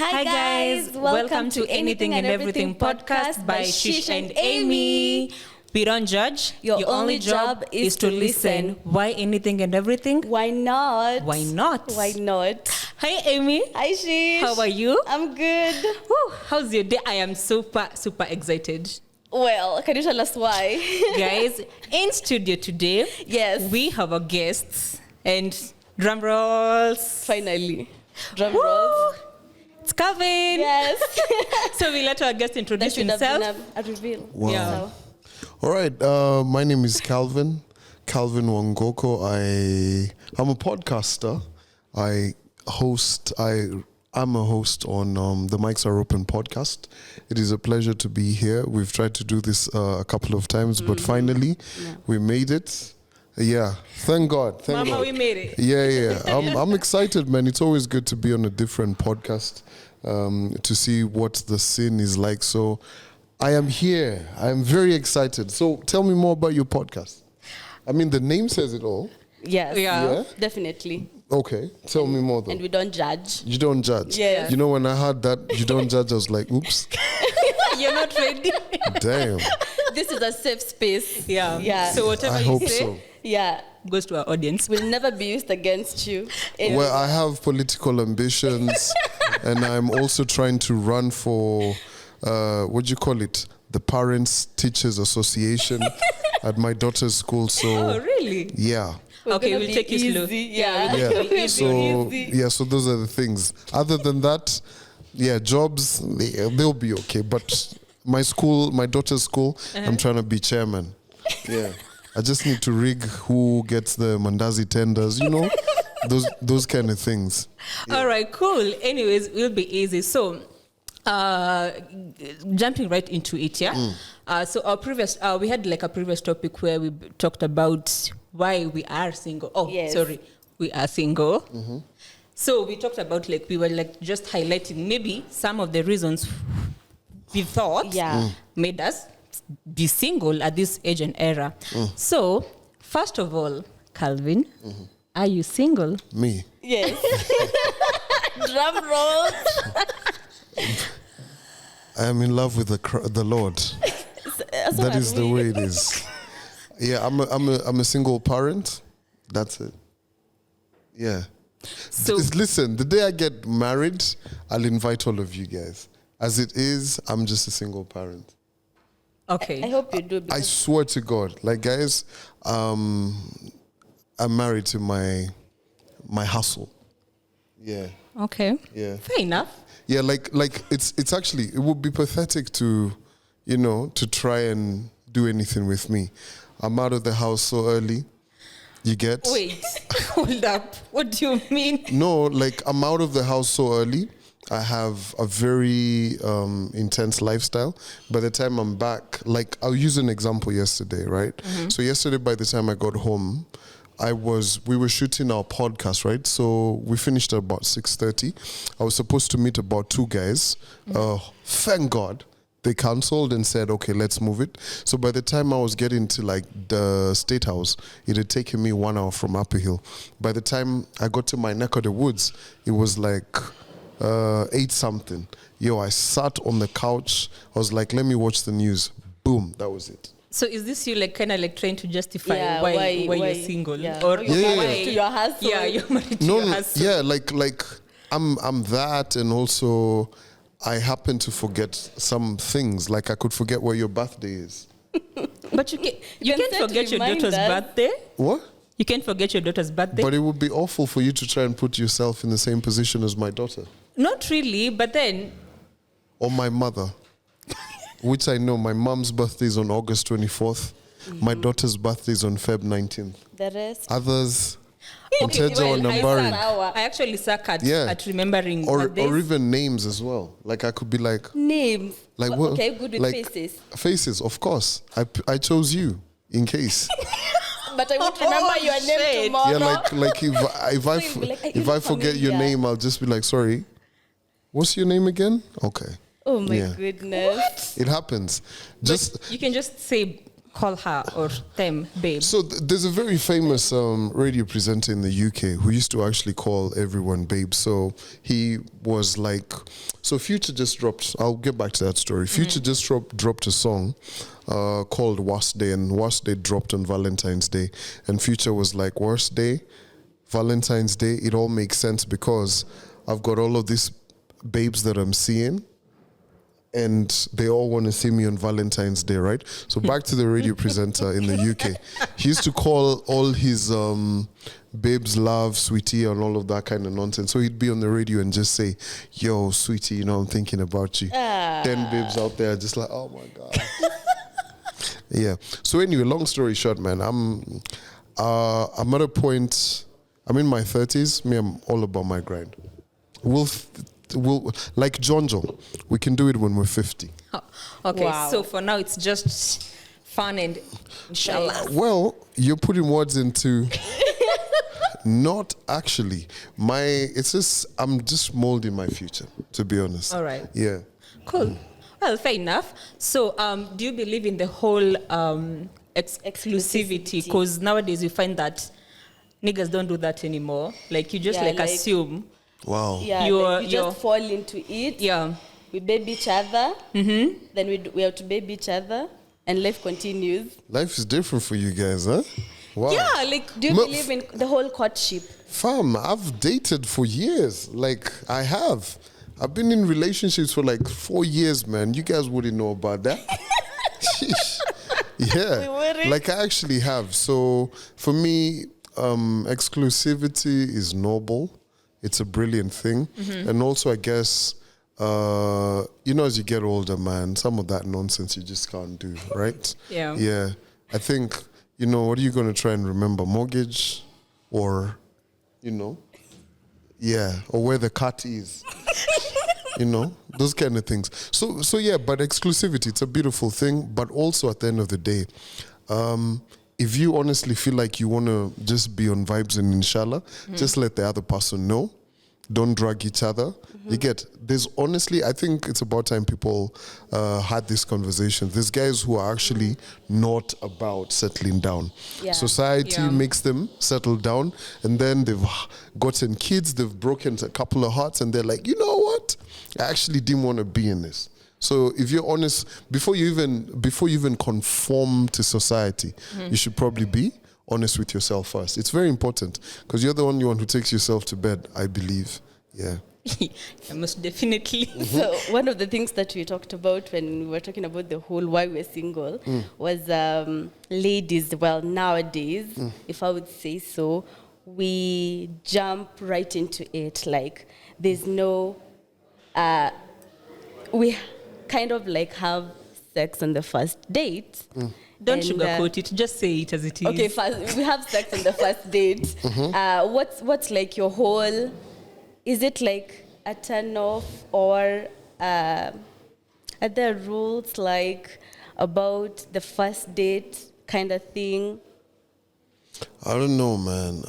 Hi guys, welcome to Anything and Everything podcast by Shish and Amy. We don't judge. Your only job is to listen. Why anything and everything? Why not? Why not? Why not? Hi Amy. Hi Shish. How are you? I'm good. Woo, how's your day? I am super excited. Well, can you tell us why? Guys, in studio today, yes, we have our guests and drum rolls. Finally. Drum Woo! rolls. It's Calvin. Yes. So we let our guest introduce himself. A reveal. Wow. Yeah. So. All right. My name is Calvin Wanguku. I'm a podcaster. I'm a host on the Mics Are Open podcast. It is a pleasure to be here. We've tried to do this a couple of times, but finally we made it. Yeah, thank God. Mama, we made it. Yeah. I'm excited, man. It's always good to be on a different podcast to see what the scene is like. So I am here. I'm very excited. So tell me more about your podcast. I mean, the name says it all. Yes. Yeah. Definitely. Okay, tell me more though. And we don't judge. You don't judge. Yes. You know, when I heard that you don't judge, I was like, oops. You're not ready. Damn. This is a safe space. Yeah. So whatever I you hope say so. Yeah. goes to our audience. Will never be used against you. Well, I have political ambitions, and I'm also trying to run for, what do you call it? The Parents Teachers Association at my daughter's school. So, Oh, really? yeah. Okay, we'll take it slow. Yeah. Yeah. So, Easy. yeah, so those are the things. Other than that, yeah, jobs, they'll be okay. But my daughter's school, I'm trying to be chairman. Yeah. I just need to rig who gets the mandazi tenders, those kind of things. Yeah. All right, cool. Anyways, we'll be easy. So, jumping right into it, yeah. So our previous, we had like a previous topic where we talked about why we are single. Oh, yes. sorry, we are single. Mm-hmm. So we talked about we were just highlighting maybe some of the reasons we thought made us be single at this age and era. So, first of all, Calvin, are you single? Me? Yes. Drum rolls. I am in love with the Lord. That is the way it is. Yeah, I'm a single parent. That's it. Yeah. So Listen, the day I get married, I'll invite all of you guys. As it is, I'm just a single parent. okay. I hope you do. I swear to God, guys, I'm married to my hustle. Yeah. Okay. Yeah. Fair enough. Yeah, it's actually, it would be pathetic to try and do anything with me. I'm out of the house so early. You get? Wait, hold up. What do you mean? No, I'm out of the house so early. I have a very intense lifestyle. By the time I'm back, I'll use an example yesterday, right? Mm-hmm. So yesterday, by the time I got home, we were shooting our podcast, right? So we finished at about 6:30. I was supposed to meet about 2 guys. Thank God they cancelled and said, okay, let's move it. So by the time I was getting to the State House, it had taken me 1 hour from Upper Hill. By the time I got to my neck of the woods, it was 8-something. I sat on the couch. I was like, let me watch the news. Boom, that was it. So is this you kind of trying to justify why you're single? Yeah. Or you're why married to your hustle? Yeah, you're married to your hustle. Yeah, I'm that, and also I happen to forget some things. I could forget where your birthday is. But you can't forget your daughter's birthday. What? You can't forget your daughter's birthday. But it would be awful for you to try and put yourself in the same position as my daughter. Not really, but then... Or my mother. Which I know, my mom's birthday is on August 24th. Mm-hmm. My daughter's birthday is on Feb 19th. The rest? Others... I actually suck at remembering birthdays. Or even names as well. I could be names. What? Okay, good with faces. Faces, of course. I chose you in case. But I won't remember your name tomorrow. Yeah, if I forget your name, I'll just be sorry. What's your name again? Okay. Oh my goodness. It happens. You can just say call her or them babe? So there's a very famous radio presenter in the UK who used to actually call everyone babe. So he was like, so Future just dropped, I'll get back to that story. Future just dropped a song called Worst Day, and Worst Day dropped on Valentine's Day. And Future was like, Worst Day, Valentine's Day, it all makes sense because I've got all of these babes that I'm seeing, and they all want to see me on Valentine's Day, right? So back to the radio presenter in the UK. He used to call all his babes love, sweetie, and all of that kind of nonsense. So he'd be on the radio and just say, yo, sweetie, you know, I'm thinking about you. 10 babes out there just like, oh my God. Yeah. So anyway, long story short, man, I'm at a point, I'm in my 30s. I'm all about my grind. We'll like Jonjo, we can do it when we're 50. Oh, okay, Wow. so for now it's just fun and inshallah. Well, you're putting words into not actually. It's just I'm just molding my future, to be honest. All right. Yeah. Cool. Well, fair enough. So, do you believe in the whole exclusivity? Because nowadays you find that niggas don't do that anymore. Like you just assume. Wow. Yeah, You're- you you're- just fall into it. Yeah. We baby each other. Then we have to baby each other, and life continues. Life is different for you guys, huh? Wow. Yeah, like Do you believe in the whole courtship? Fam, I've dated for years. Like, I have. I've been in relationships for like 4 years, man. You guys wouldn't know about that. Sheesh. Yeah. We wouldn't. Like, I actually have. So, for me, exclusivity is noble. It's a brilliant thing. And also, I guess, you know, as you get older, man, some of that nonsense you just can't do, right? Yeah. Yeah. I think, you know, what are you going to try and remember? Mortgage or, you know, yeah, or where the cat is. You know, those kind of things. So yeah, but exclusivity, it's a beautiful thing. But also at the end of the day, if you honestly feel like you want to just be on vibes and inshallah, just let the other person know. Don't drag each other. You get, there's honestly, I think it's about time people had this conversation. There's guys who are actually not about settling down. Yeah. Society makes them settle down, and then they've gotten kids, they've broken a couple of hearts, and they're like, you know what? I actually didn't want to be in this. So if you're honest, before you even conform to society, you should probably be honest with yourself first. It's very important because you're the only one who takes yourself to bed, I believe. Yeah. most definitely. So one of the things that we talked about when we were talking about the whole why we're single was ladies. Well, nowadays, if I would say so, we jump right into it. Like there's no, we kind of like have sex on the first date. Don't And, sugarcoat it. Just say it as it is. Okay, first, we have sex on the first date. What's like your whole? Is it like a turn off, or are there rules like about the first date kind of thing? I don't know, man.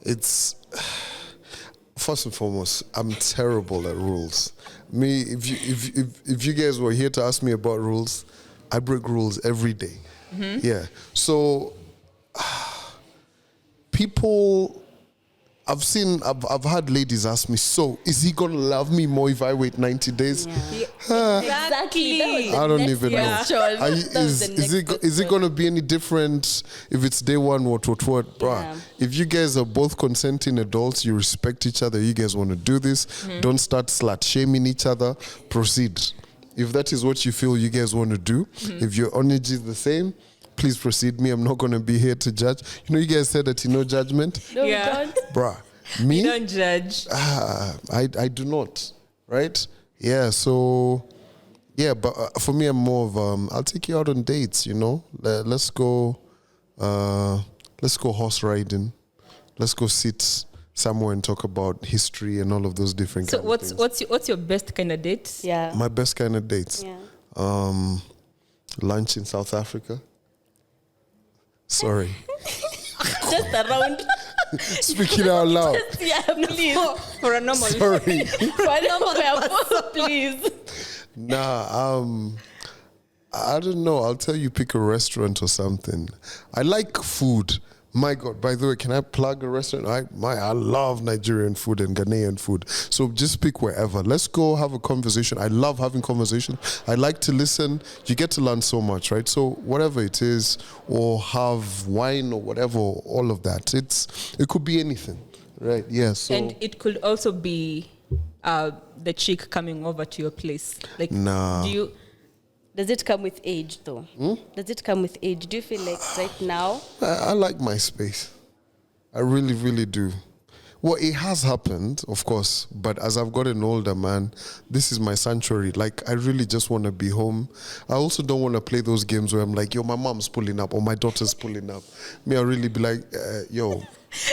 It's first and foremost, I'm terrible at rules. Me, if you guys were here to ask me about rules, I break rules every day. Yeah. So people, I've had ladies ask me, so is he gonna love me more if I wait 90 days? Exactly. That was the I don't next even know. question. Are you- That was the is next it gonna be any different if it's day one? What? Bruh. Yeah. If you guys are both consenting adults, you respect each other, you guys want to do this, don't start slut shaming each other. Proceed. If that is what you feel you guys want to do, if your energy is the same, please proceed. Me, I'm not gonna be here to judge. You know, you guys said that no judgment, No, Yeah. we don't. bruh. Me, You don't judge. I do not, right? Yeah, so, yeah, but for me, I'm more of, I'll take you out on dates, you know? Let's go horse riding. Let's go sit somewhere and talk about history and all of those different So kind of things. what's your best kind of date? Yeah. My best kind of dates? Yeah. Lunch in South Africa. Sorry. Just around. Speaking out loud. Yeah, please. For a normal. Sorry. For a number, please. Nah, I don't know. I'll tell you, pick a restaurant or something. I like food. My God, by the way, can I plug a restaurant? I love Nigerian food and Ghanaian food. So just pick wherever. Let's go have a conversation. I love having conversation. I like to listen. You get to learn so much, right? So whatever it is, or have wine or whatever, all of that. It could be anything, right? Yeah. So and it could also be the chick coming over to your place. Like, nah. Does it come with age, though? Does it come with age? Do you feel like right now? I like my space. I really, really do. Well, it has happened, of course, but as I've gotten older, man, this is my sanctuary. Like, I really just want to be home. I also don't want to play those games where I'm like, yo, my mom's pulling up or my daughter's pulling up. Me, I really be like, yo,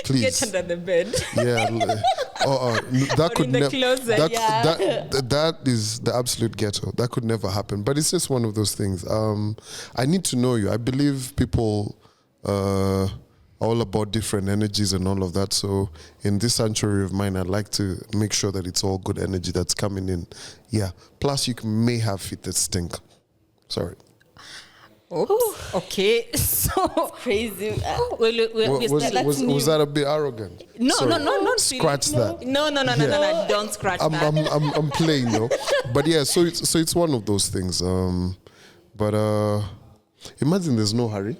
please. Get under the bed. Yeah. That could never. That is the absolute ghetto. That could never happen. But it's just one of those things. I need to know you. I believe people are all about different energies and all of that. So in this sanctuary of mine, I'd like to make sure that it's all good energy that's coming in. Yeah. Plus, you may have feet that stink. Sorry. Oops. Okay, so crazy. Was that a bit arrogant? No, Sorry. not Scratch really. that. No, don't scratch that. I'm playing, but yeah. So it's one of those things. But imagine there's no hurry.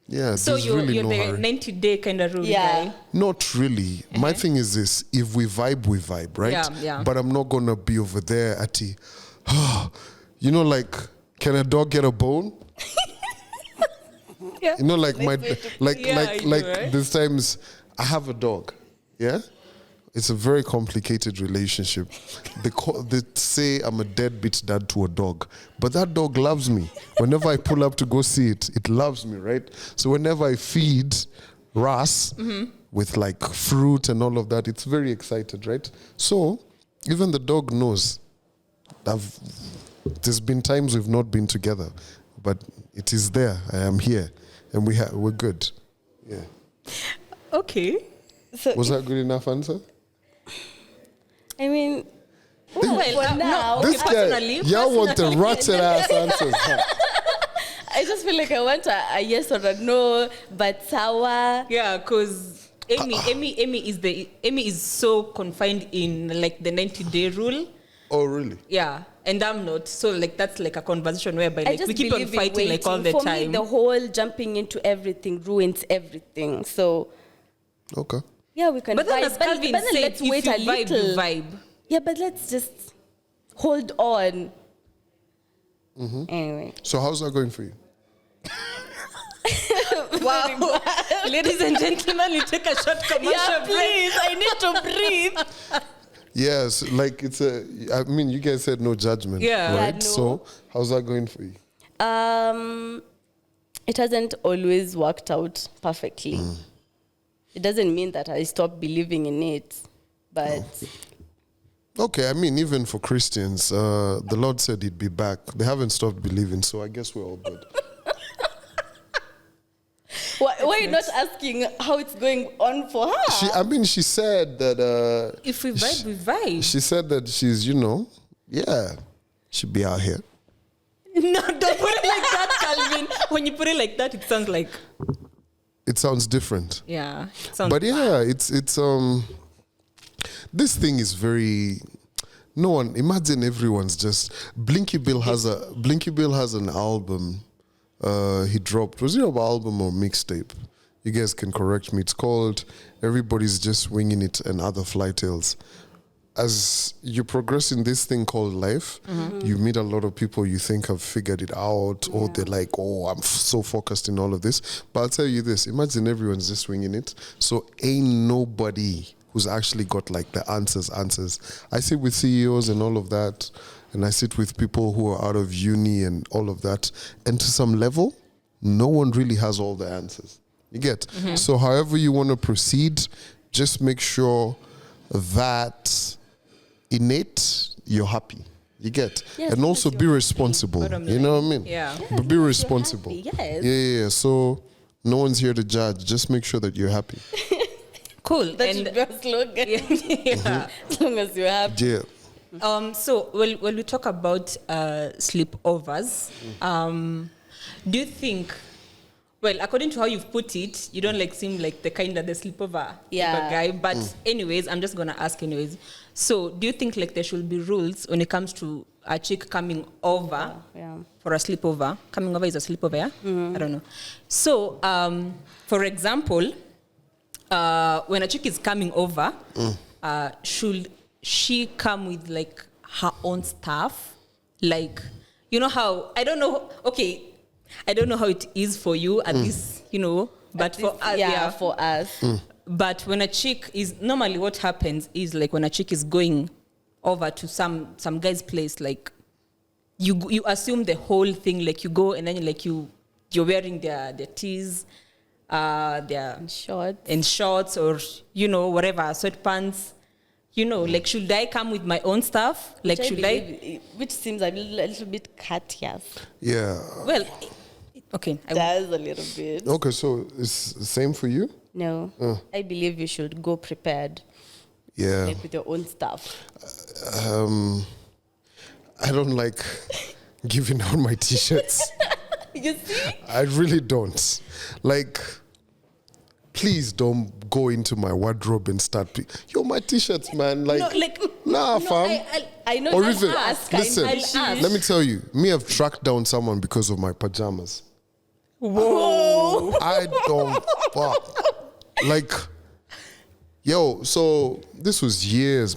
Yeah. So there's you're really no the hurry. 90-day kind of rule guy. Not really. My thing is this: if we vibe, right? Yeah. But I'm not gonna be over there at the, like. Can a dog get a bone? Yeah. Like right? there's times I have a dog. Yeah, it's a very complicated relationship. They say I'm a deadbeat dad to a dog, but that dog loves me. Whenever I pull up to go see it, it loves me, right? So whenever I feed Ras with like fruit and all of that, it's very excited, right? So even the dog knows. There's been times we've not been together, but it is there. I am here, and we're good. Yeah. Okay. So was that good enough answer? I mean, for now, This guy, y'all want the rotten ass answers. Huh? I just feel like I want a yes or a no, but sour. Yeah, because Amy is so confined in like the 90-day rule. Oh, really? Yeah, and I'm not. So like that's like a conversation whereby I like just we keep on believe in fighting like all the For time. me, the whole jumping into everything ruins everything. So okay. yeah, we can. But then vibe. as Calvin But then said, let's if wait you a vibe, little. you vibe. Yeah, but let's just hold on. Anyway. So how's that going for you? Wow. Ladies and gentlemen, you take a short commercial break. Please, I need to breathe. Yes, like I mean, you guys said no judgment. Yeah. Right? Yeah, no. So how's that going for you? It hasn't always worked out perfectly. It doesn't mean that I stopped believing in it, but Okay, I mean, even for Christians, the Lord said He'd be back. They haven't stopped believing, so I guess we're all good. why are you not asking how it's going on for her? She said that... If we vibe, we vibe. She said that she's, she'd be out here. No, don't put it like that, Calvin. When you put it like that, it sounds like... It sounds different. Yeah. It sounds But yeah, it's this thing is very... No one... Imagine everyone's just... Blinky Bill has an album he dropped. Was it an album or mixtape? You guys can correct me. It's called Everybody's Just Winging It and Other Fly Tales. As you progress in this thing called life, you meet a lot of people you think have figured it out, or they're like, oh, I'm so focused in all of this. But I'll tell you this, imagine everyone's just winging it. So ain't nobody who's actually got like the answers. I sit with CEOs and all of that, and I sit with people who are out of uni and all of that. And to some level, no one really has all the answers. You get? So however you want to proceed, just make sure that innate, you're happy. You get? Yes, and also be responsible. You know what I mean? Yeah. But be responsible. Yes. Yeah. So no one's here to judge. Just make sure that you're happy. Cool. That should be a slogan. Yeah. As long as you're happy. Yeah. So when we talk about sleepovers, do you think? Well, according to how you've put it, you don't like seem like the kind of the sleepover type of guy. But anyways, I'm just gonna ask anyways. So, do you think like there should be rules when it comes to a chick coming over for a sleepover? Coming over is a sleepover, yeah? I don't know. So, for example, when a chick is coming over, should she come with like her own stuff? Like, you know how I don't know how it is for you at this, but for us, for us. But when a chick is normally what happens is like when a chick is going over to some guy's place, like you assume the whole thing, like you go and then like you're wearing their tees, their shorts or whatever, sweatpants. Like should I come with my own stuff? Like which seems a little bit courteous. Yeah. Well, okay. Does a little bit. Okay, so it's the same for you? No. I believe you should go prepared. Yeah. Like with your own stuff. I don't like giving out my t-shirts. You see? I really don't. Like, please don't go into my wardrobe and start. My t-shirts, man. Like, fam. I know. Or even, listen, I'll let me tell you. Me, I've tracked down someone because of my pajamas. Whoa. I don't fuck. Like, so this was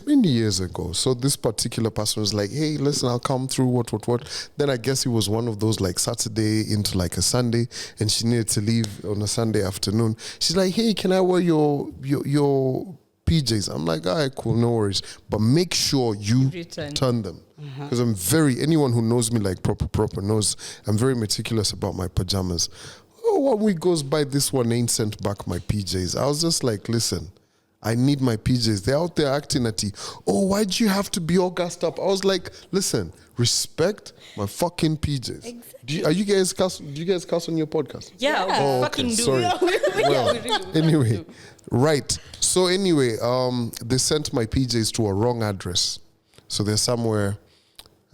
many years ago. So this particular person was like, hey, listen, I'll come through, what. Then I guess it was one of those like Saturday into like a Sunday and she needed to leave on a Sunday afternoon. She's like, hey, can I wear your PJs? I'm like, all right, cool, no worries. But make sure you return them. Because anyone who knows me like proper knows I'm very meticulous about my pajamas. 1 week goes by, this one ain't sent back my PJs. I was just like, listen, I need my PJs. They're out there acting at you. Oh, why'd you have to be all gassed up? I was like, listen, respect my fucking PJs. Exactly. Do you guys cuss on your podcast? Yeah, we fucking do. Sorry. Anyway, right. So anyway, they sent my PJs to a wrong address. So they're somewhere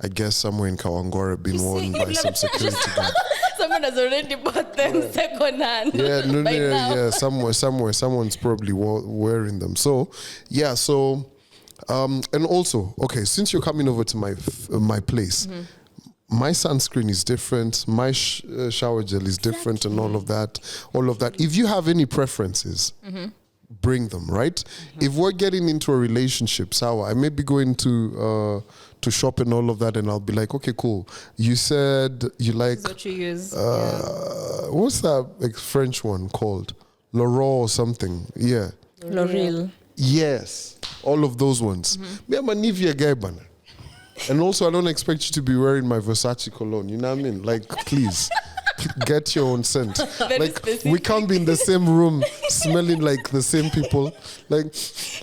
in Kawangware, being worn by some security guard. Someone has already bought them second hand. Yeah, somewhere. Someone's probably wearing them. So, and also, okay, since you're coming over to my place, my sunscreen is different, my shower gel is different, and all of that. If you have any preferences, bring them, right? If we're getting into a relationship, I may be going to shop and all of that, and I'll be like, okay, cool. You said you like what you use. What's that French one called? Laurent or something? Yeah. L'Oreal. Yes, all of those ones. Me, I'm a Nivea guy, bana. And also, I don't expect you to be wearing my Versace cologne. You know what I mean? Like, please. Get your own scent. We can't be in the same room smelling like the same people. Like,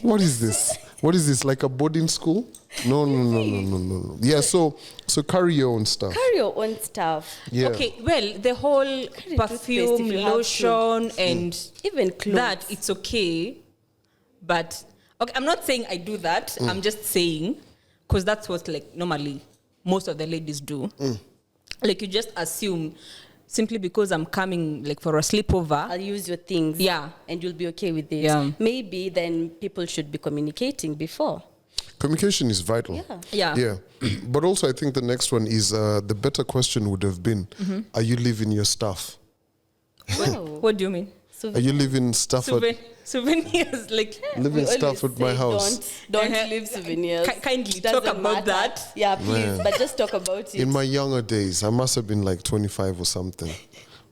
what is this? Like a boarding school? No. Yeah, so carry your own stuff. Carry your own stuff. Yeah. Okay, well, the whole perfume, lotion, and even clothes. That, it's okay. But, okay, I'm not saying I do that. I'm just saying, because that's what, like, normally most of the ladies do. Like, you just assume, simply because I'm coming like for a sleepover, I'll use your things. Yeah. And you'll be okay with it. Yeah. Maybe then people should be communicating before. Communication is vital. Yeah. But also I think the next one is the better question would have been, are you leaving your stuff? What do you mean? Are you leaving stuff souvenirs? Like leaving stuff at my house. Don't leave souvenirs. Kindly talk about that. Yeah, please. But just talk about it. In my younger days, I must have been like 25 or something.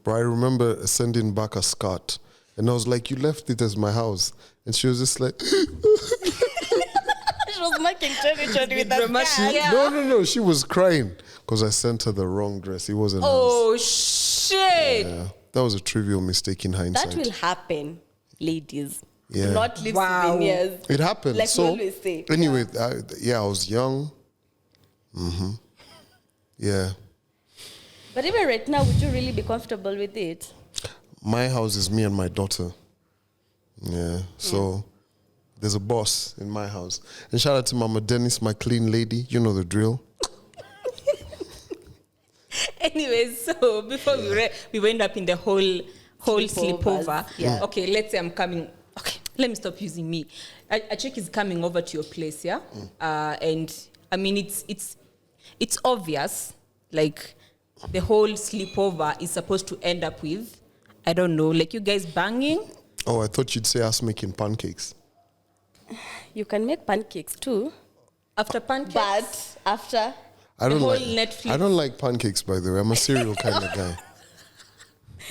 But I remember sending back a skirt. And I was like, you left it as my house. And she was just like... She was making territory with that skirt. No. She was crying. Because I sent her the wrong dress. It wasn't hers. Shit. Yeah. That was a trivial mistake in hindsight. That will happen, ladies. Yeah. Do not leave souvenirs. It happened. Like we always say. Anyway, I was young. Yeah. But even right now, would you really be comfortable with it? My house is me and my daughter. Yeah. So there's a boss in my house. And shout out to Mama Dennis, my clean lady. You know the drill. Anyways, so before we went up in the whole sleepover. Yeah. Okay, let's say I'm coming. Okay, let me stop using me. A chick is coming over to your place, yeah. And I mean, it's obvious, like the whole sleepover is supposed to end up with, I don't know, like you guys banging. Oh, I thought you'd say us making pancakes. You can make pancakes too. After pancakes, But after... I don't whole like Netflix. I don't like pancakes, by the way. I'm a cereal kind of guy.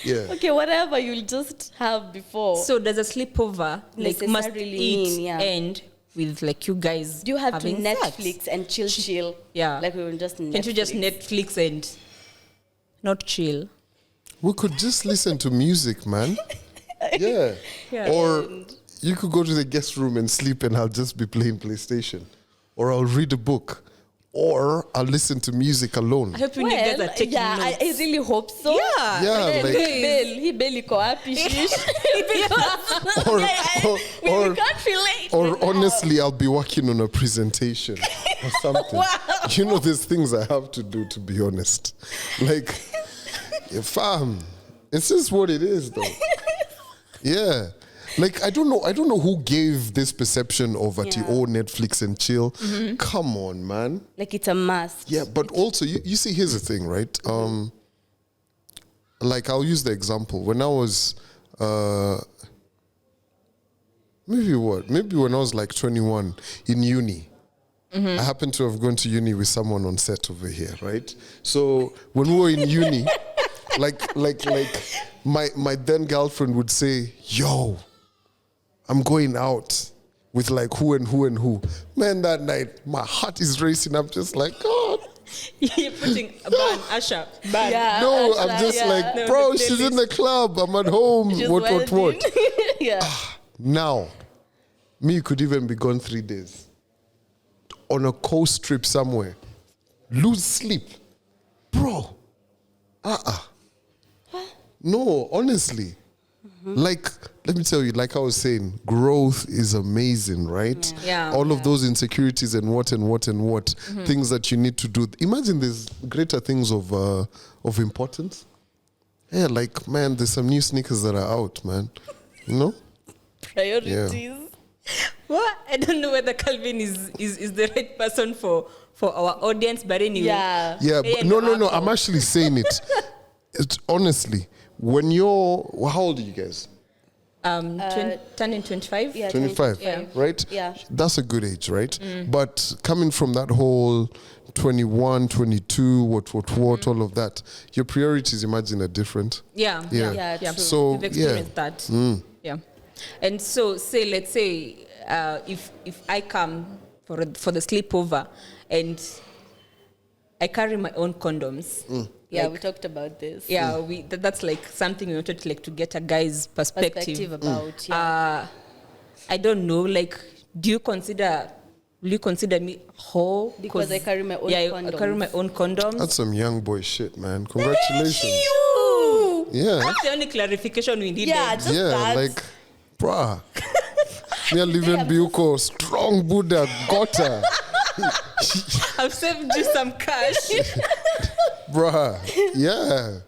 Yeah. Okay, whatever you'll just have before. so does a sleepover like must Necessarily end with like you guys? Do you have to having Netflix sex? and chill? Yeah. Like we will just Netflix. Can't you just Netflix and not chill? We could just listen to music, man. Yeah. Yeah. Or you could go to the guest room and sleep and I'll just be playing PlayStation. Or I'll read a book. Or I'll listen to music alone. I hope you guys are taking yeah, notes. I really hope so. Yeah. Yeah, Then like- he barely ko happy, Shish. Or, We can't relate. or right now. honestly, I'll be working on a presentation or something. Wow. You know, there's things I have to do, to be honest. Like, fam, it's just what it is, though. Yeah. Like, I don't know who gave this perception of Netflix and chill. Come on, man. Like it's a must. Yeah, but also, you see, here's the thing, right? Like, I'll use the example. When I was, maybe when I was like 21 in uni, I happened to have gone to uni with someone on set over here, right? So when we were in uni, like my then girlfriend would say, yo, I'm going out with like who and who and who. Man, that night, my heart is racing. I'm just like, God. You're putting a ban, Asha, ban. Yeah. No, Asha, I'm just yeah. like, No, bro, the she's in playlist. the club. I'm at home. She's What? yeah. Now, me could even be gone 3 days. On a coast trip somewhere. Lose sleep. Bro. No, honestly. Like, let me tell you, like I was saying, growth is amazing, right? Yeah. All of those insecurities and what. Things that you need to do. Imagine there's greater things of importance. Yeah, like, man, there's some new sneakers that are out, man. You know? Priorities. What? I don't know whether Calvin is the right person for our audience, but anyway. Yeah. Yeah, but no. I'm actually saying it. It's honestly, when you're, how old are you guys? Turning 25. Yeah, 25, Yeah. right? Yeah. That's a good age, right? But coming from that whole 21, 22, what, all of that, your priorities, imagine, are different. Yeah. Yeah. Yeah, true. So, We've experienced that. Yeah. And so, let's say, if I come for the sleepover and I carry my own condoms. Yeah, like, we talked about this. Yeah, that's like something we wanted to get a guy's perspective About, yeah. I don't know, like, will you consider me whole? Because I carry my own condoms. I carry my own condoms. That's some young boy shit, man. Congratulations. You! Yeah. That's the only clarification we needed. Yeah, just that. Like, bruh. Me a living Biuko, strong Buddha, gotta. I've saved you some cash. Bruh. Yeah.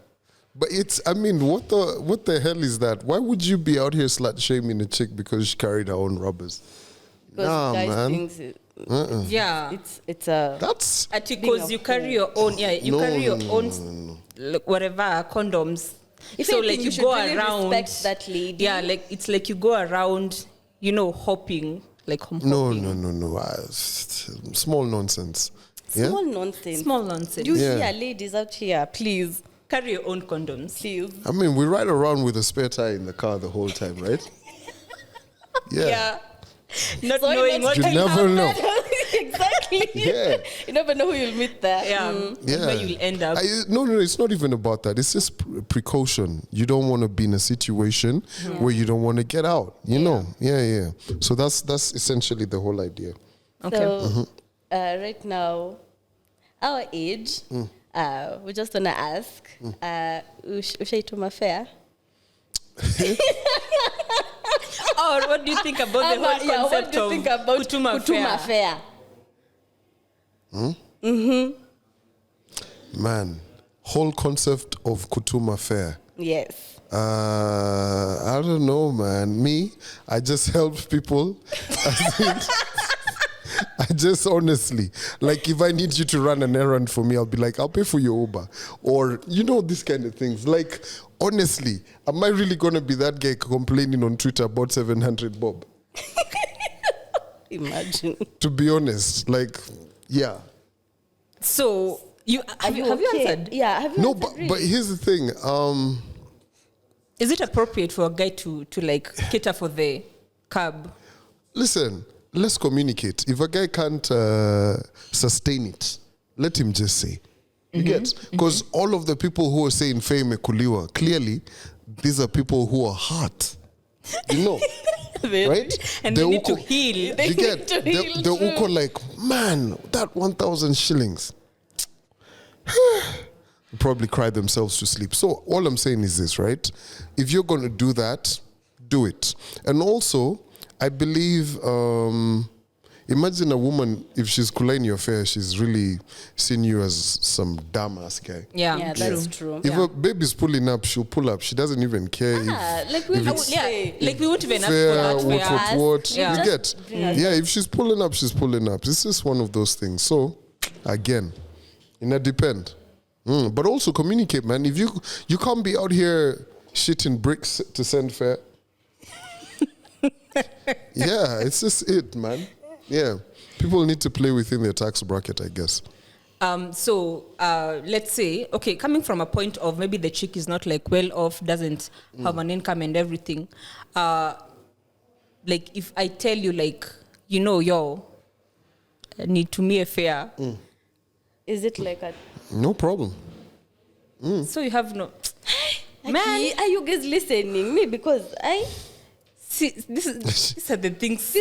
But it's, I mean, what the hell is that? Why would you be out here slut shaming a chick because she carried her own rubbers? Because Nah, guys man. thinks Yeah. it's a... That's Because you carry your own, like, whatever, condoms. If so, anything, like, you should go really around. respect that lady. Yeah, like, it's like you go around, hopping, like home no. hopping. Small nonsense. Yeah? Small nonsense. Small nonsense. You Yeah. hear ladies out here, please. Carry your own condoms. Please. I mean, we ride around with a spare tire in the car the whole time, right? Yeah. Not Sorry, knowing not what You to never know. Exactly. Yeah. You never know who you'll meet there. Yeah. where you'll end up. No, it's not even about that. It's just precaution. You don't want to be in a situation where you don't want to get out. You know? Yeah. So that's essentially the whole idea. Okay. So, right now, our age, we just want to ask, ushaituma fair? Or what do you think about the whole concept what do you of think about Kutuma Fair? Man, whole concept of Kutuma Fair. Yes. I don't know, man. Me, I just help people. I just honestly, like if I need you to run an errand for me, I'll be like, I'll pay for your Uber. Or, these kind of things. Like, honestly, am I really going to be that guy complaining on Twitter about 700 bob? Imagine. To be honest, like, yeah. So, have you answered? Yeah, have you No, answered really? but here's the thing. Is it appropriate for a guy to like cater for the cab? Listen, let's communicate. If a guy can't sustain it, let him just say. You get? Because all of the people who are saying fame kuliwa, clearly, these are people who are hurt. Right? And they need to heal. You get? The uko like, man, that 1,000 shillings. Probably cry themselves to sleep. So all I'm saying is this, right? If you're going to do that, do it. And also, I believe, imagine a woman, if she's kulaini your fare, she's really seen you as some dumb ass guy. Yeah, that's true. If a baby's pulling up, she'll pull up. She doesn't even care like we would say. Like we won't even ask fair, for that. what. Yeah. You get? Yeah, if she's pulling up, she's pulling up. It's just one of those things. So, again, it depends. But also communicate, man. If you can't be out here shitting bricks to send fare. Yeah, it's just it, man. Yeah. People need to play within their tax bracket, I guess. So let's say, okay, coming from a point of maybe the chick is not like well off, doesn't have an income and everything. Like if I tell you like, yo, I need to me a fare. Is it like a... No problem. So you have no... Man, are you guys listening? Me, because I... See, these are the things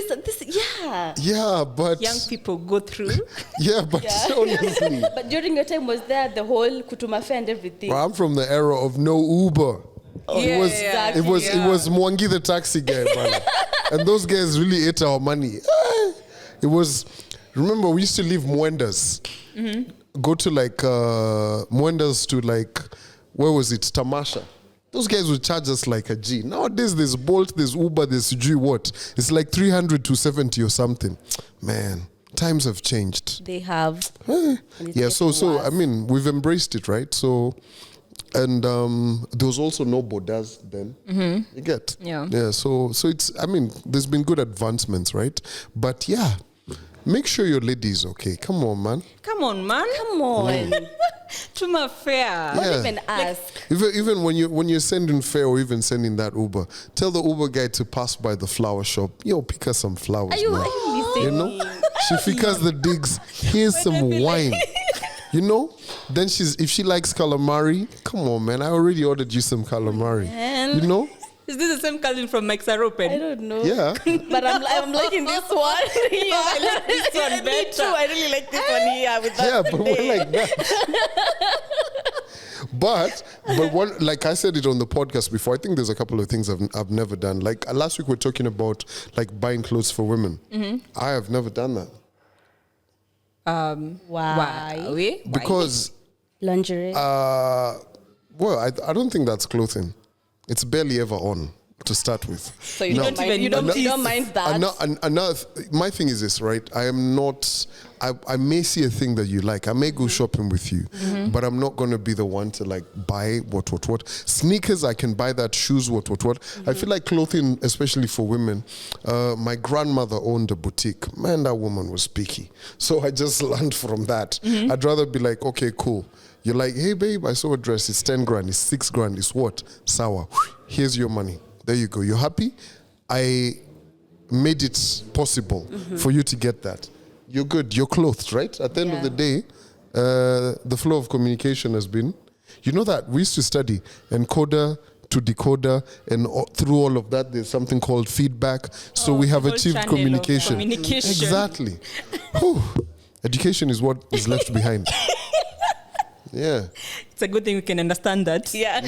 Yeah, but... young people go through. Yeah, but honestly... But during your time, was there the whole Kutuma Fair and everything? Well, I'm from the era of no Uber. It was Mwangi the taxi guy, man. And those guys really ate our money. It was... Remember, we used to leave Mwendas. Go to like Mwendas to like, where was it? Tamasha. Those guys would charge us like a G. Nowadays, there's Bolt, there's Uber, there's G what? It's like 300 to 70 or something. Man, times have changed. They have. Yeah, so I mean, we've embraced it, right? So, and there was also no bodas then. You get? Yeah, so it's, I mean, there's been good advancements, right? But yeah, make sure your lady is okay. Come on, man. Come on, man. Come on. To my fare. Don't even ask. Even when you're sending fare or even sending that Uber, tell the Uber guy to pass by the flower shop. Yo, pick her some flowers, Are you man. listening? She ficas the digs. Here's some wine. Then if she likes calamari, come on, man. I already ordered you some calamari. Man. Is this the same cousin from Mike's Open? I don't know. Yeah. But I'm liking this one. I like this one better. Me too. I really like this one here with that. Yeah, but we're like that. But one, like I said it on the podcast before, I think there's a couple of things I've never done. Like last week we were talking about like buying clothes for women. I have never done that. Why? Because lingerie. Well, I don't think that's clothing. It's barely ever on to start with. So you don't mind that? My thing is this, right? I am not. I may see a thing that you like. I may go shopping with you, but I'm not going to be the one to like buy what. Sneakers, I can buy that. Shoes, what. I feel like clothing, especially for women. My grandmother owned a boutique. Man, that woman was picky. So I just learned from that. I'd rather be like, okay, cool. You're like, hey, babe, I saw a dress. It's 10 grand. It's 6 grand. It's what? Sour. Here's your money. There you go. You're happy? I made it possible for you to get that. You're good. You're clothed, right? At the end of the day, the flow of communication has been, that we used to study encoder to decoder, and through all of that, there's something called feedback. So we have achieved communication. Exactly. Education is what is left behind. Yeah. It's a good thing we can understand that. Yeah.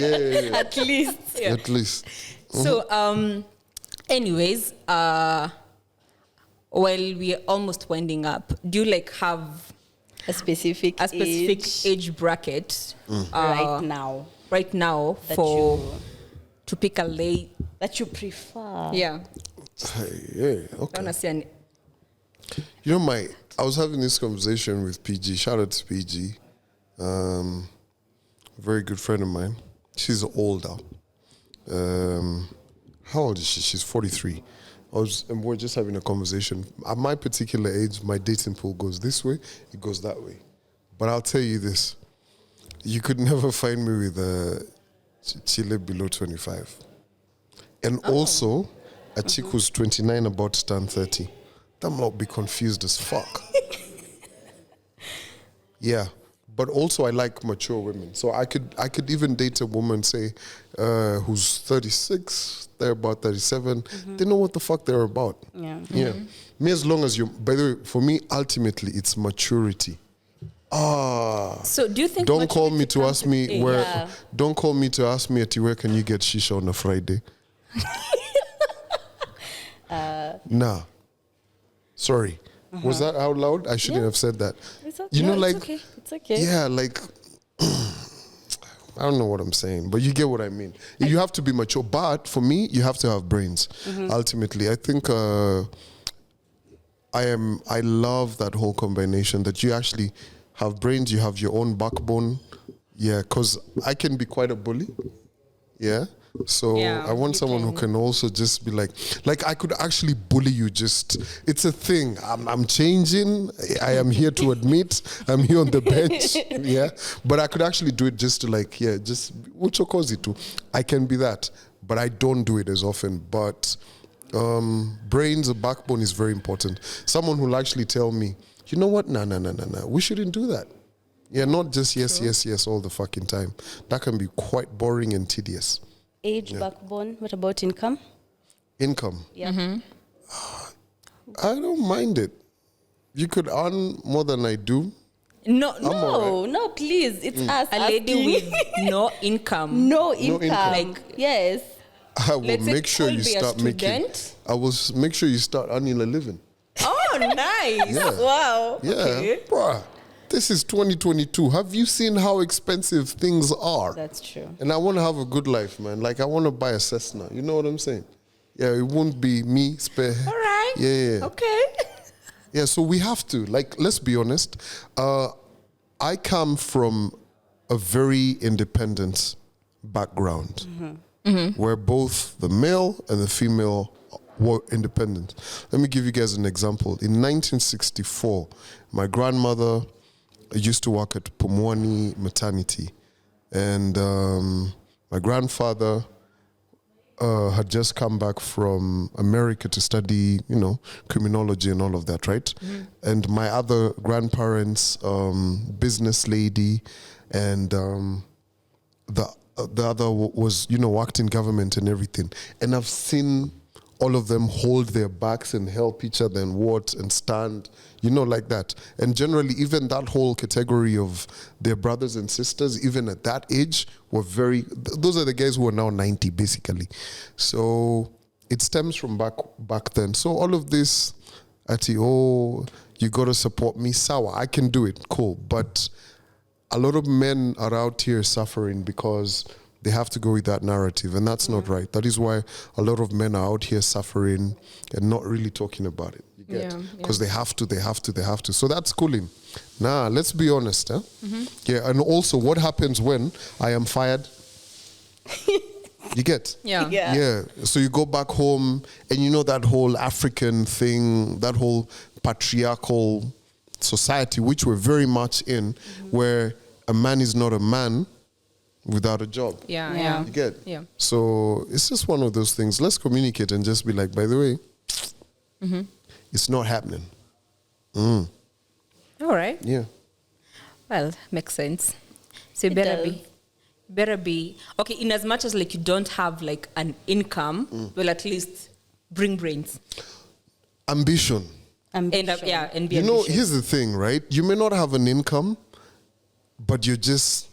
At least. At least. So, Anyways, while we're almost winding up, do you like have a specific age bracket right now to pick a late that you prefer? Yeah. Hey, okay. You know, I was having this conversation with PG. Shout out to PG. Very good friend of mine. She's older. How old is she? She's 43. And we're just having a conversation. At my particular age, my dating pool goes this way, it goes that way. But I'll tell you this. You could never find me with a Chile below 25. And also, a chick who's 29 about to turn 30. That might be confused as fuck. Yeah. But also I like mature women. So I could even date a woman, say, who's 36, they're about 37. They know what the fuck they're about. Yeah. Yeah. Me, as long as you, by the way, for me, ultimately, it's maturity. So do you think don't call me to ask me where, Yeah. don't call me to ask me at where can you get shish on a Friday? Nah. Sorry. Was that out loud? I shouldn't have said that. It's okay. You know, No, like, it's okay. It's okay. yeah, like, I don't know what I'm saying, but you get what I mean. You have to be mature, but for me, you have to have brains. Ultimately, I think I love that whole combination that you actually have brains, you have your own backbone. Yeah, because I can be quite a bully. Yeah. So Yeah, I want you someone who can. can also just be like I could actually bully you. Just, it's a thing. I'm changing. I am here to admit I'm here on the bench. Yeah, but I could actually do it just to just ucho kozi too. I can be that, but I don't do it as often. But brains, a backbone is very important. Someone who'll actually tell me, you know what? Nah. We shouldn't do that. Yeah, not just yes all the fucking time. That can be quite boring and tedious. Age, backbone. What about income? Income. Yeah. I don't mind it. You could earn more than I do. No, No, please. It's us. a lady asking. with no income. no income. income. Yes. I will Let's say make sure you could be a start making. student. I will make sure you start earning a living. Oh, nice. Yeah. Wow. Yeah, Okay. bruh. This is 2022. Have you seen how expensive things are? That's true. And I want to have a good life, man. Like, I want to buy a Cessna. You know what I'm saying? Yeah, it won't be me spare. All right. Yeah. Okay. Yeah, so we have to. Like, let's be honest. I come from a very independent background where both the male and the female were independent. Let me give you guys an example. In 1964, my grandmother used to work at Pumwani Maternity, and my grandfather had just come back from America to study, criminology and all of that, right? And my other grandparents, business lady, and the other was, worked in government and everything. And I've seen all of them hold their backs and help each other and and stand, like that. And generally, even that whole category of their brothers and sisters, even at that age, were those are the guys who are now 90, basically. So it stems from back then. So all of this, you got to support me, sawa, I can do it, cool. But a lot of men are out here suffering because they have to go with that narrative, and that's not right. That is why a lot of men are out here suffering and not really talking about it. You get? Because they have to. So that's cooling. Nah, let's be honest. Huh? Yeah, and also what happens when I am fired? You get? Yeah. Yeah. So you go back home, and that whole African thing, that whole patriarchal society, which we're very much in, where a man is not a man without a job. Yeah. You get? Yeah. So it's just one of those things. Let's communicate and just be like, by the way, it's not happening. All right. Yeah. Well, makes sense. So you It better be okay. In as much as like you don't have like an income, well, at least bring brains. Ambition. And be Here's the thing, right? You may not have an income, but you're just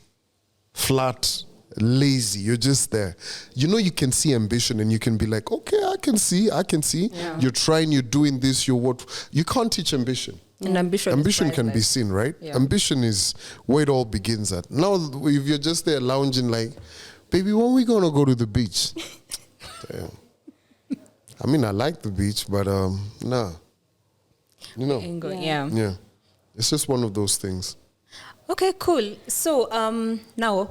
flat lazy. You're just there. You know, you can see ambition and you can be like, okay, I can see. Yeah. You're trying, you're doing this, you can't teach ambition. And ambition can be seen, right? Yeah. Ambition is where it all begins at. Now, if you're just there lounging like, baby, when we gonna go to the beach? Damn. I mean, I like the beach, but nah. You know. Yeah. It's just one of those things. Okay, cool. So now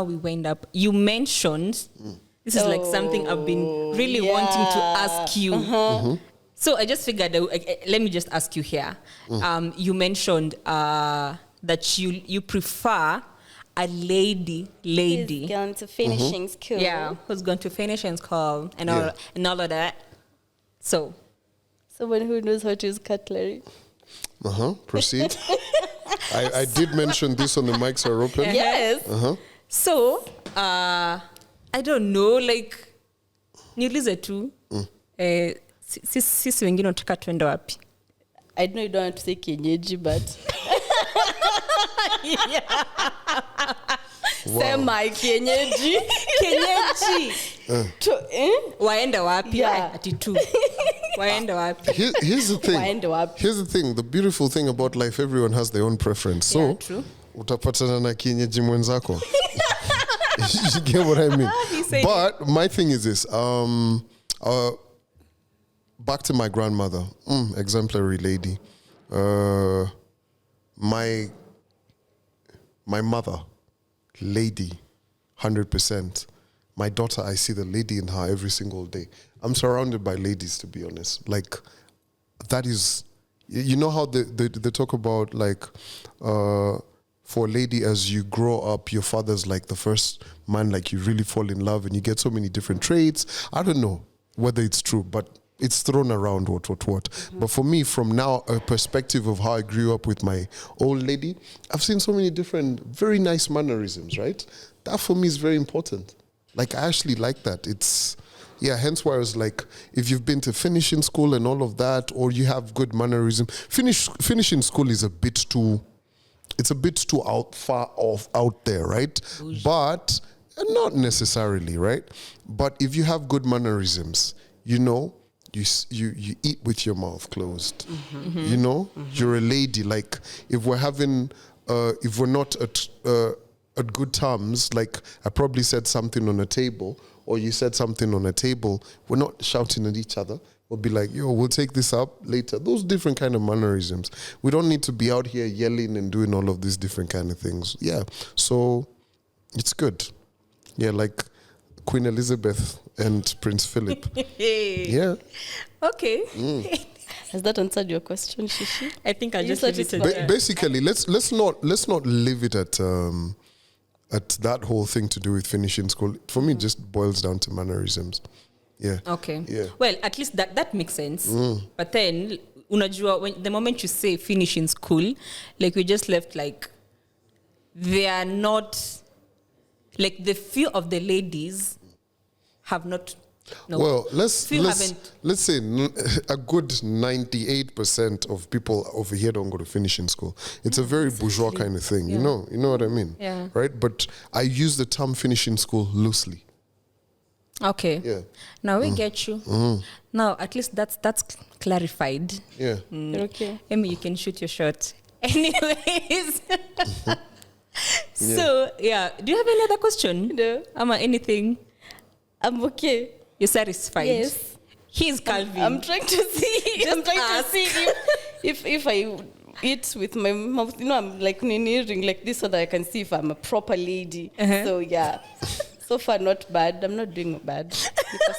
we wind up, you mentioned this is like something I've been really wanting to ask you. So I just figured, let me just ask you here. You mentioned that you prefer a lady. Who's gone to finishing school. Yeah, who's going to finishing school and all of that. So someone who knows how to use cutlery. Proceed. I did mention this on the mics are open. Yes. So I don't know, like niulize tu sisi wengine unataka tuende wapi? I know you don't want to say kienyeji, but sema kienyeji. Waende wapi? Yeah. Ati tu. Waende wapi? Here's the thing. Here's the thing. The beautiful thing about life, everyone has their own preference. So, true. Utapatana na kienyeji mwenzako. You get what I mean? But my thing is this. Back to my grandmother. Exemplary lady. My mother, lady, 100%. My daughter, I see the lady in her every single day. I'm surrounded by ladies, to be honest. Like, that is, you know how they talk about, like, for a lady, as you grow up, your father's like the first man, like you really fall in love and you get so many different traits. I don't know whether it's true, but it's thrown around what. But for me, from now, a perspective of how I grew up with my old lady, I've seen so many different, very nice mannerisms, right? That for me is very important. Like, I actually like that. It's, hence why I was like, if you've been to finishing school and all of that, or you have good mannerism, finishing school is a bit too out there, right? Bougie. But not necessarily, right? But if you have good mannerisms, you know, you eat with your mouth closed. You know, you're a lady. Like, if we're not at good terms, like I probably said something on a table, or you said something on a table, we're not shouting at each other. We'll be like, yo, we'll take this up later. Those different kind of mannerisms. We don't need to be out here yelling and doing all of these different kind of things. Yeah, so it's good. Yeah, like Queen Elizabeth and Prince Philip. Yeah. Okay. Has that answered your question, Shishi? I think I just leave it at basically, let's not leave it at that whole thing to do with finishing school. For me, it just boils down to mannerisms. Yeah. Okay. Yeah. Well, at least that makes sense. But then, unajua, the moment you say finish in school, like we just left, like they are not, like the few of the ladies have not. No. Well, let's say a good 98% of people over here don't go to finishing school. It's a very bourgeois kind of thing. Yeah. You know what I mean? Yeah. Right? But I use the term finishing school loosely. Okay. Yeah. Now we get you. Now at least that's clarified. Yeah. Okay. Amy, you can shoot your shot. Anyways. So yeah. Do you have any other question? No. Anything? I'm okay. You're satisfied? Yes. He's Calvin. I'm trying to see. I'm trying to see if I eat with my mouth. You know, I'm like nearing like this so that I can see if I'm a proper lady. So yeah. So far, not bad. I'm not doing bad.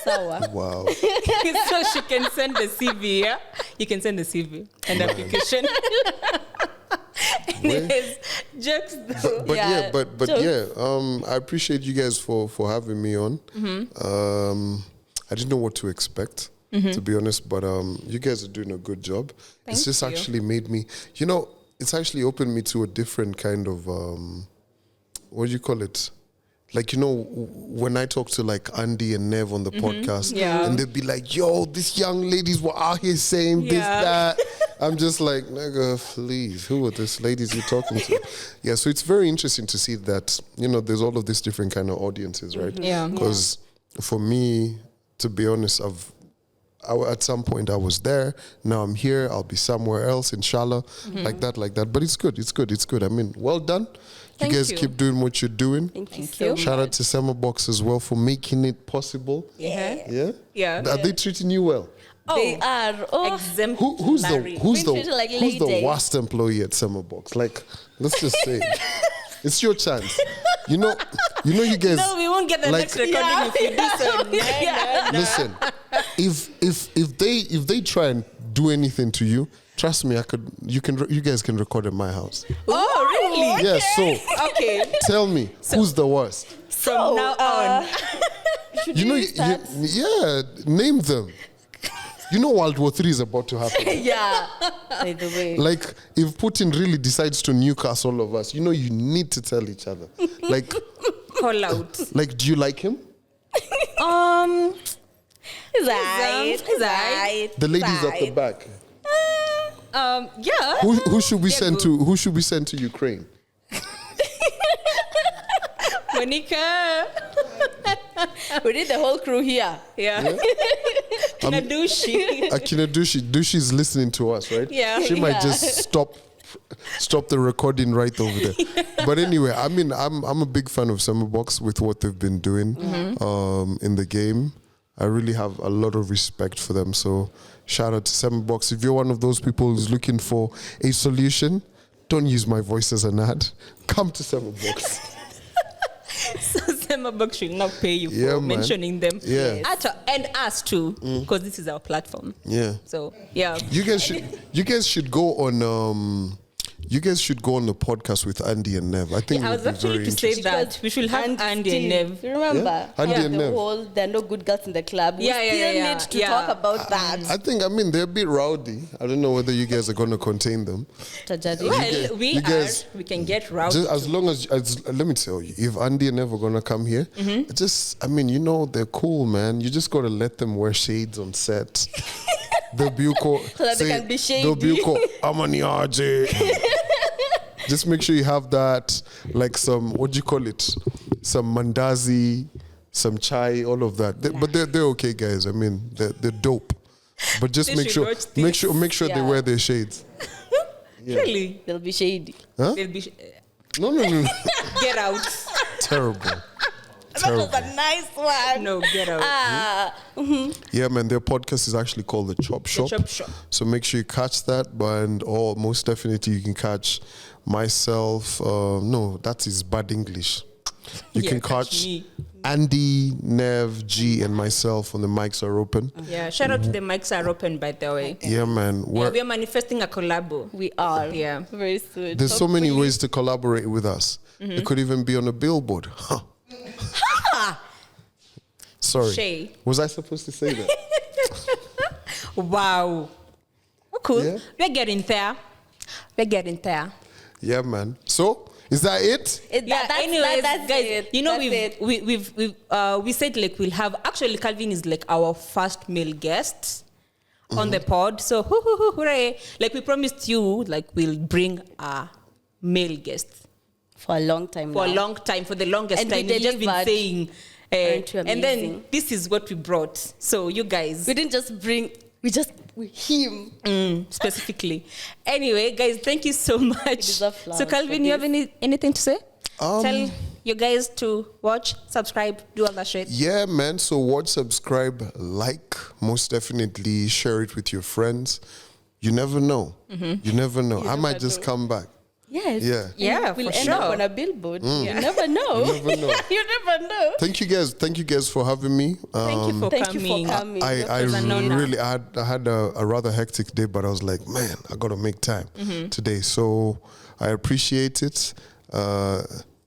Wow. So she can send the CV, yeah? You can send the CV and application. Anyways, jokes though. I appreciate you guys for having me on. I didn't know what to expect, to be honest, but you guys are doing a good job. It's just actually made me, it's actually opened me to a different kind of, what do you call it? like, you know, when I talk to like Andy and Nev on the podcast, and they'd be like, yo, these young ladies were out here saying this, that. I'm just like, nigga, please, who are these ladies you're talking to? Yeah, so it's very interesting to see that, you know, there's all of these different kind of audiences, right? Yeah. Because for me, to be honest, at some point I was there. Now I'm here. I'll be somewhere else, inshallah, like that. But it's good. I mean, well done. You guys keep doing what you're doing. Thank you. Shout out to Summerbox as well for making it possible. Yeah. Are they treating you well? They are. Oh, Exemplary. Who's like the lady. worst employee at Summerbox? Like, let's just say, it's your chance. You know, you guys. No, we won't get the next recording if you do so. Listen, if they try and do anything to you, trust me, you guys can record in my house. Oh, really? Yeah. So Okay. tell me, who's the worst? From now on. should You know, we start? name them. You know, World War III is about to happen. Yeah. By the way. Like, if Putin really decides to nuke all of us, you know, you need to tell each other. Like, Call out. like, do you like him? He's right. The ladies at the back. Yeah. Who should we Yeah, send good. to? Who should we send to Ukraine? Monica. We need the whole crew here. Yeah. Kinadushi. Akina Dushi's listening to us, right? Yeah. She might just stop the recording right over there. But anyway, I mean, I'm a big fan of Summerbox with what they've been doing in the game. I really have a lot of respect for them. So shout out to Summerbox. If you're one of those people who's looking for a solution, don't use my voice as an ad. Come to Summerbox. So Summerbox should not pay you Yeah, for man. mentioning them. Yeah. And us too, because this is our platform. Yeah. So yeah. You guys should go on the podcast with Andy and Nev. I think I it was would be actually very to say interesting. that we should have Andy and Nev. You remember? Yeah? Andy and the Nev. whole, there are no good girls in the club. Yeah, we still need to talk about that. I think, they're a bit rowdy. I don't know whether you guys are going to contain them. Well, we can get rowdy. Just as long as let me tell you, if Andy and Nev are going to come here, they're cool, man. You just got to let them wear shades on set. They'll be So that they can be shady. They'll be I'm on the RJ. Just make sure you have that, like some, what do you call it? Some mandazi, some chai, all of that. But they're okay, guys. I mean, they're dope. But just They make should sure watch this. they wear their shades. Really? They'll be shady. Huh? They'll be No. get out. Terrible. That was a nice one. No, get out. Yeah, man, their podcast is actually called The Chop Shop. Chop Shop. So make sure you catch that. Or most definitely you can catch myself. No, that is bad English. You Yeah, can catch catch me. Andy, Nev, G, and myself when the mics are open. Yeah, shout out to the mics are open, by the way. Yeah, man. Yeah, we are manifesting a collabo. We are. Yeah. Very soon. There's so many ways to collaborate with us. It could even be on a billboard. Huh. Sorry. Shay. Was I supposed to say that? Wow. Oh, cool. Yeah. We're getting there. Yeah, man. So, is that it? Anyways, that's guys, it. you know, That's we said like we'll have, actually Calvin is like our first male guest on the pod. So hooray. Like we promised you, like we'll bring a male guest For a long time for now. a long time, for the longest And we time. We've just been delivered. saying, Aren't you and then amazing? this is what we brought. So you guys, We didn't just bring, we him. specifically. Anyway, guys, thank you so much. deserve flowers So Calvin, for you have anything to say? Tell you guys to watch, subscribe, do all that shit. Yeah, man. So watch, subscribe, like, most definitely share it with your friends. You never know. You never know. I might just come back. Yes. Yeah. Yeah, We'll for end sure. up on a billboard. You never know. You never know. You never know. Thank you guys for having me. Thank you for Thank you coming. for coming. I was an honor. really I had a rather hectic day, but I was like, man, I gotta make time today. So I appreciate it.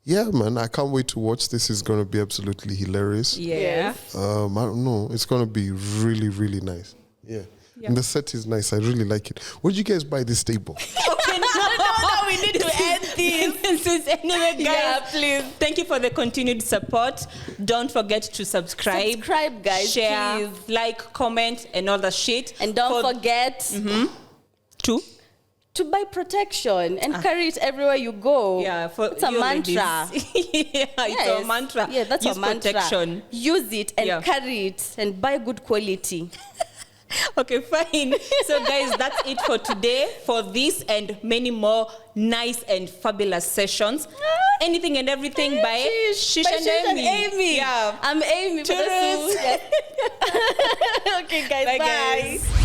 Yeah, man, I can't wait to watch. This is gonna be absolutely hilarious. Yeah. I don't know. It's gonna be really, really nice. Yeah. And the set is nice. I really like it. Where did you guys buy this table? No, we need to end Anyway, guys, Yeah, please. thank you for the continued support. Don't forget to subscribe. Subscribe, guys, Share, please. like, comment, and all the shit. And don't forget to buy protection and carry it everywhere you go. Yeah, for it's a you mantra. It's a mantra. Yeah, that's Use a mantra. protection. Use it and carry it and buy good quality. Okay, fine. So, guys, that's it for today. For this and many more nice and fabulous sessions. Anything and everything by Shish and Amy. Yeah, I'm Amy. For the Cheers. okay, guys. Bye, Bye. guys.